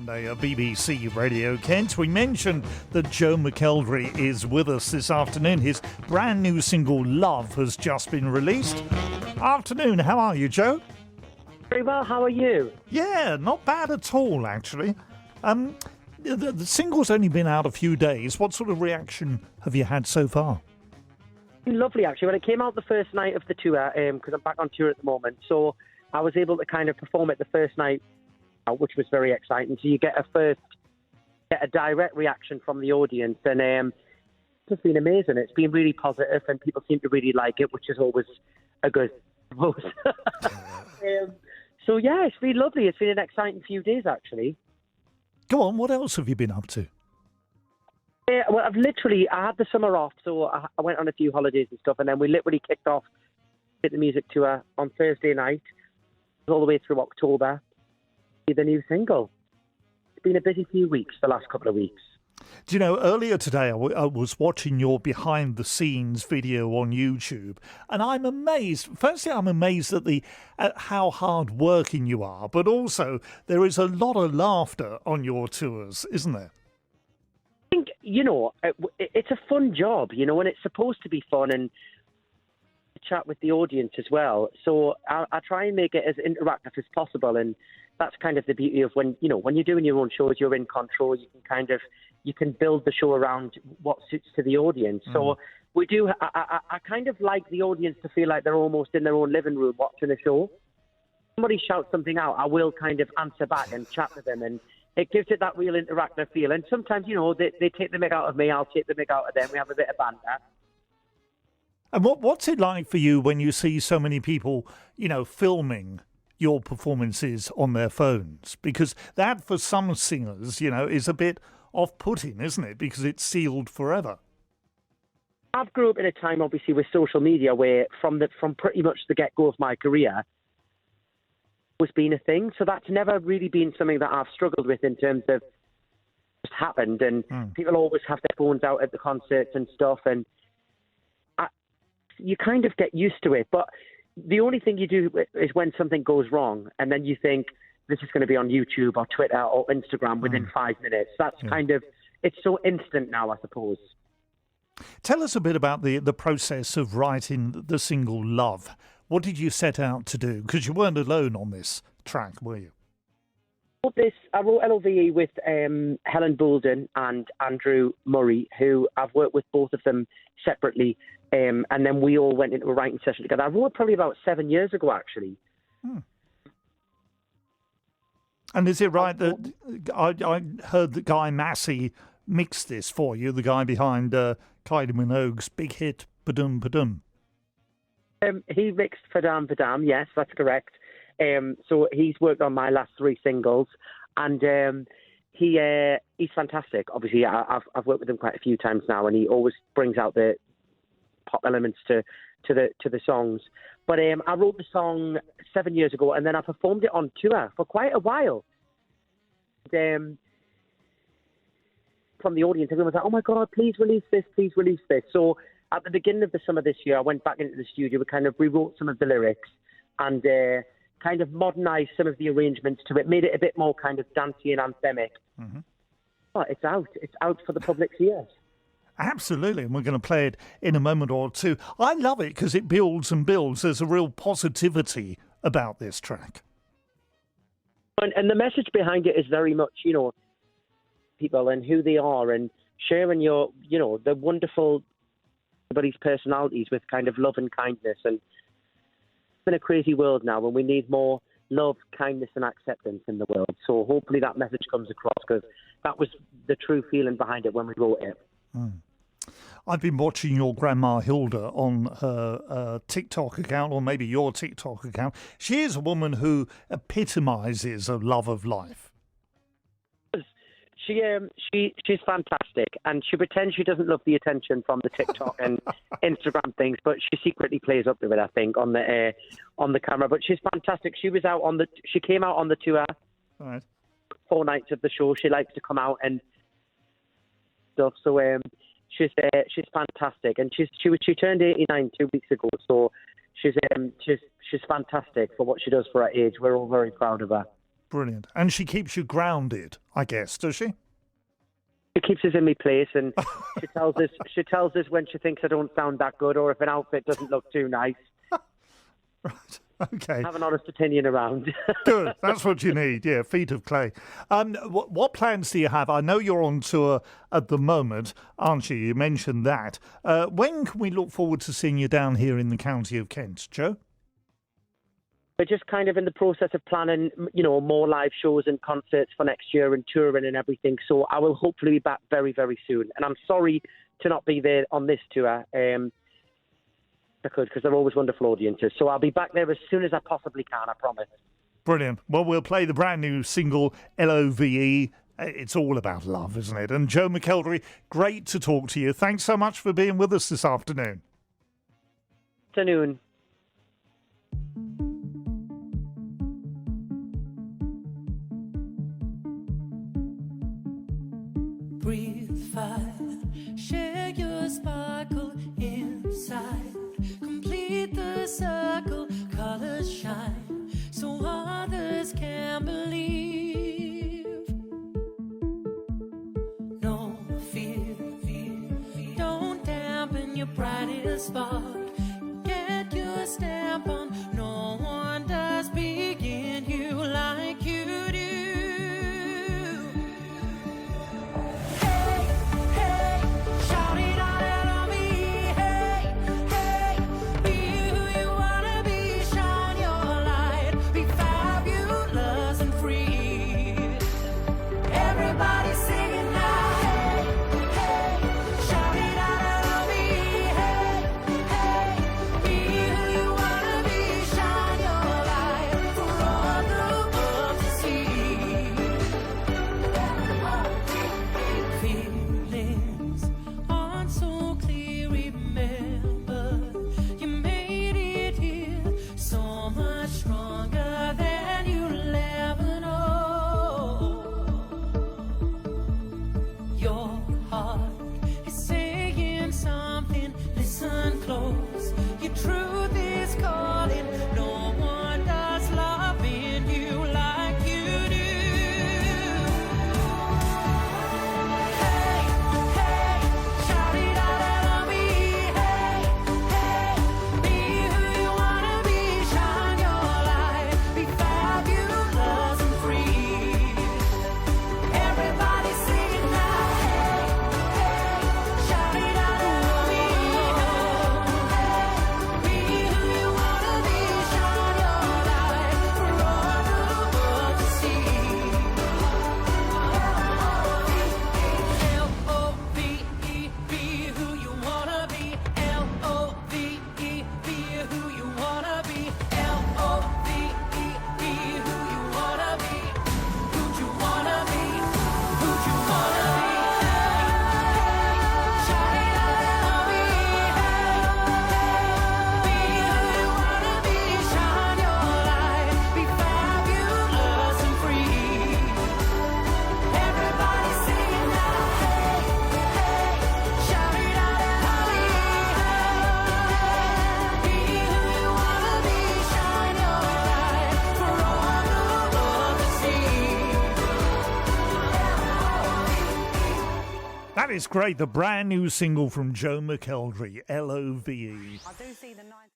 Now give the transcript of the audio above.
Monday at BBC Radio Kent. We mentioned that Joe Mcelderry is with us this afternoon. His brand new single Love has just been released. Afternoon, how are you, Joe? Very well, how are you? Yeah, not bad at all, actually. The single's only been out a few days. What sort of reaction have you had so far? Lovely, actually. When it came out the first night of the tour, because I'm back on tour at the moment, so I was able to kind of perform it the first night, which was very exciting. So you get a direct reaction from the audience, and it's just been amazing. It's been really positive, and people seem to really like it, which is always a good bonus. So yeah, it's been lovely. It's been an exciting few days, actually. Go on, what else have you been up to? Well, I had the summer off, so I went on a few holidays and stuff, and then we literally kicked off the music tour on Thursday night, all the way through October, with the new single. It's been a busy few weeks, the last couple of weeks. Do you know, earlier today I was watching your behind-the-scenes video on YouTube, and I'm amazed. Firstly, I'm amazed at how hard-working you are, but also there is a lot of laughter on your tours, isn't there? I think, it's a fun job, and it's supposed to be fun and chat with the audience as well. So I try and make it as interactive as possible, and that's kind of the beauty of when you're doing your own shows, you're in control. You can build the show around what suits to the audience. So we do. I kind of like the audience to feel like they're almost in their own living room watching a show. Somebody shouts something out, I will kind of answer back and chat with them, and it gives it that real interactive feel. And sometimes, they take the mick out of me, I'll take the mick out of them. We have a bit of banter. And what's it like for you when you see so many people, filming your performances on their phones? Because that, for some singers, is a bit off-putting, isn't it? Because it's sealed forever. I've grew up in a time, obviously, with social media where from pretty much the get-go of my career was being a thing. So that's never really been something that I've struggled with in terms of what's happened. And people always have their phones out at the concerts and stuff, and you kind of get used to it. But the only thing you do is when something goes wrong, and then you think, this is going to be on YouTube or Twitter or Instagram within 5 minutes. That's kind of, it's so instant now, I suppose. Tell us a bit about the process of writing the single Love. What did you set out to do? Because you weren't alone on this track, were you? I wrote LOVE with Helen Boulden and Andrew Murray, who I've worked with both of them separately, and then we all went into a writing session together. I wrote it probably about 7 years ago, actually. And is it right that I heard that Guy Massey mixed this for you, the guy behind Kylie Minogue's big hit, Padum Padum? He mixed Padam Padam, yes, that's correct. So he's worked on my last 3 singles, and he's fantastic. Obviously, I've worked with him quite a few times now, and he always brings out the pop elements to the songs. But I wrote the song 7 years ago, and then I performed it on tour for quite a while. From the audience, everyone was like, "Oh my God, please release this, please release this." So at the beginning of the summer this year, I went back into the studio. We kind of rewrote some of the lyrics and kind of modernised some of the arrangements to it, made it a bit more kind of dancey and anthemic. Oh, it's out. It's out for the public's ears. Absolutely, and we're going to play it in a moment or two. I love it because it builds and builds. There's a real positivity about this track. And the message behind it is very much, people and who they are, and sharing your, the wonderful everybody's personalities with kind of love and kindness. And it's been a crazy world now, and we need more love, kindness and acceptance in the world. So hopefully that message comes across, because that was the true feeling behind it when we wrote it. I've been watching your grandma Hilda on her TikTok account, or maybe your TikTok account. She is a woman who epitomises a love of life. She's fantastic, and she pretends she doesn't love the attention from the TikTok and Instagram things, but she secretly plays up to it, I think, on the camera. But she's fantastic. She came out on the tour. All right. 4 nights of the show. She likes to come out and stuff. So she's fantastic, and she turned 89 2 weeks ago. So she's fantastic for what she does for her age. We're all very proud of her. Brilliant. And she keeps you grounded, I guess, does she? She keeps us in my place, and she tells us when she thinks I don't sound that good, or if an outfit doesn't look too nice. Right. Okay. Have an honest opinion around. Good. That's what you need. Yeah, feet of clay. What plans do you have? I know you're on tour at the moment, aren't you? You mentioned that. When can we look forward to seeing you down here in the county of Kent, Joe? We're just kind of in the process of planning, more live shows and concerts for next year and touring and everything. So I will hopefully be back very, very soon. And I'm sorry to not be there on this tour. Because they're always wonderful audiences. So I'll be back there as soon as I possibly can, I promise. Brilliant. Well, we'll play the brand new single, Love. It's all about love, isn't it? And Joe Mcelderry, great to talk to you. Thanks so much for being with us this afternoon. Afternoon. Breathe fire, share your sparkle inside. Complete the circle, colors shine, so others can believe. No fear, don't dampen your brightest spark. Get your stamp on, no one does begin you like you do. Your truth is calling. No one does love in you like you do. Hey, hey, shout it out at me. Hey, hey, be who you wanna be. Shine your light, be fabulous and free. Everybody sing now. Hey, hey, shout it out at me. That is great. The brand new single from Joe Mcelderry, Love. I do see the 9th.